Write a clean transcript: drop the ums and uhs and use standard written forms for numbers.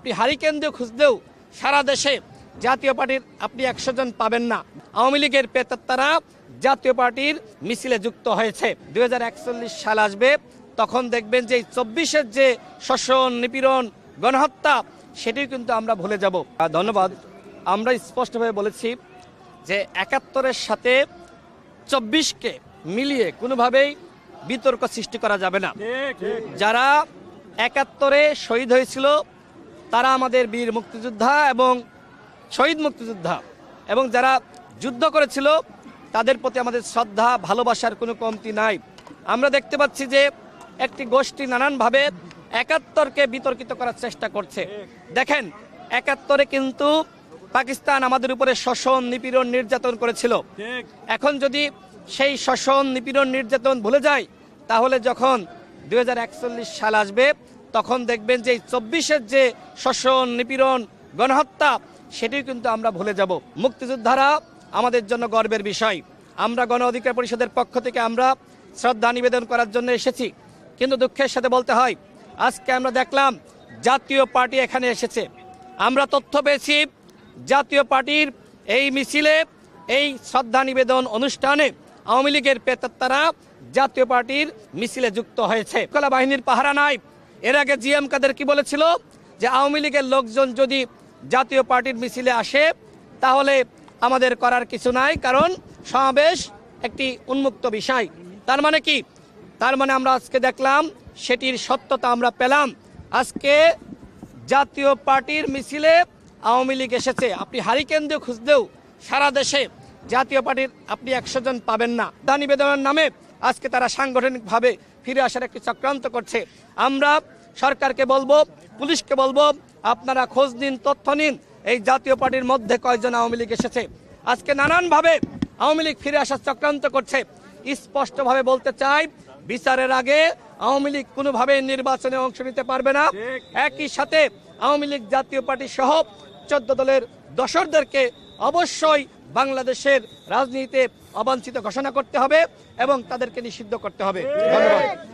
আপনি হারিকেন দিয়ে খুঁজলেও সারা দেশে জাতীয় পার্টির আপনি 100 জন পাবেন না। আওয়ামী লীগের প্রেতাত্মারা জাতীয় পার্টির মিছিলে যুক্ত হয়েছে। 2041 সাল আসবে, তখন দেখবেন যে 24-এর যে শোষণ, নিপীড়ন, গণহত্যা সেটি কিন্তু আমরা ভুলে যাব। ধন্যবাদ। আমরা স্পষ্টভাবে বলেছি যে 71-এর সাথে 24-কে মিলিয়ে কোনোভাবেই বিতর্ক সৃষ্টি করা যাবে না। যারা 71-এ শহীদ হয়েছিল তারা আমাদের বীর মুক্তিযোদ্ধা এবং শহীদ মুক্তিযোদ্ধা, এবং যারা যুদ্ধ করেছিল তাদের প্রতি আমাদের শ্রদ্ধা, ভালোবাসার কোনো কমতি নাই। আমরা দেখতে পাচ্ছি যে একটি গোষ্ঠী নানানভাবে 71-কে বিতর্কিত করার চেষ্টা করছে। দেখেন, 71-এ কিন্তু পাকিস্তান আমাদের উপরে শোষণ, নিপীড়ন, নির্যাতন করেছিল। এখন যদি সেই শোষণ, নিপীড়ন, নির্যাতন ভুলে যায়, তাহলে যখন 2041 সাল আসবে তখন দেখবেন যে 24-এর যে শোষণ, নিপীড়ন, গণহত্যা সেটি কিন্তু আমরা ভুলে যাব। মুক্তিযোদ্ধারা আমাদের জন্য গর্বের বিষয়। আমরা গণ অধিকার পরিষদের পক্ষ থেকে আমরা শ্রদ্ধা নিবেদন করার জন্য এসেছি, কিন্তু দুঃখের সাথে বলতে হয় আজকে আমরা দেখলাম জাতীয় পার্টি এখানে এসেছে। আমরা তথ্য পেয়েছি জাতীয় পার্টির এই মিছিলে, এই শ্রদ্ধা নিবেদন অনুষ্ঠানে আওয়ামী লীগের প্রেতাত্মারা জাতীয় পার্টির মিছিলে যুক্ত হয়েছে। কলা বাহিনীর পাহারা নাই। এর আগে জিএম কাদের কি বলেছিল যে আওয়ামী লীগের লোকজন যদি জাতীয় পার্টির মিছিলে আসে তাহলে আমাদের করার কিছু নাই, কারণ সমাবেশ একটি উন্মুক্ত বিষয়। তার মানে কি? তার মানে আমরা আজকে দেখলাম সেটির সত্যতা আমরা পেলাম। আজকে জাতীয় পার্টির মিছিলে আওয়ামী লীগ এসেছে। আপনি হারিকেন দিয়ে খুঁজলেও সারা দেশে জাতীয় পার্টির আপনি 100 জন পাবেন না। শ্রদ্ধা নিবেদনের নামে আজকে তারা সাংগঠনিকভাবে ফিরে আসার একটি চক্রান্ত করছে। আমরা সরকারকে বলবো, পুলিশকে বলবো, আপনারা খোঁজ নিন, তথ্য নিন, এই জাতীয় পার্টির মধ্যে কয়জন আওয়ামী লীগ এসেছে। আজকে নানানভাবে আওয়ামী লীগ ফিরে আসার চক্রান্ত করছে। স্পষ্টভাবে বলতে চাই, বিচারের আগে আওয়ামী লীগ কোনোভাবে নির্বাচনে অংশ নিতে পারবে না। একই সাথে আওয়ামী লীগ জাতীয় পার্টি সহ 14 দলের দোসরদেরকে অবশ্যই বাংলাদেশের রাজনীতিতে অবাঞ্ছিত ঘোষণা করতে হবে এবং তাদেরকে নিষিদ্ধ করতে হবে। ধন্যবাদ।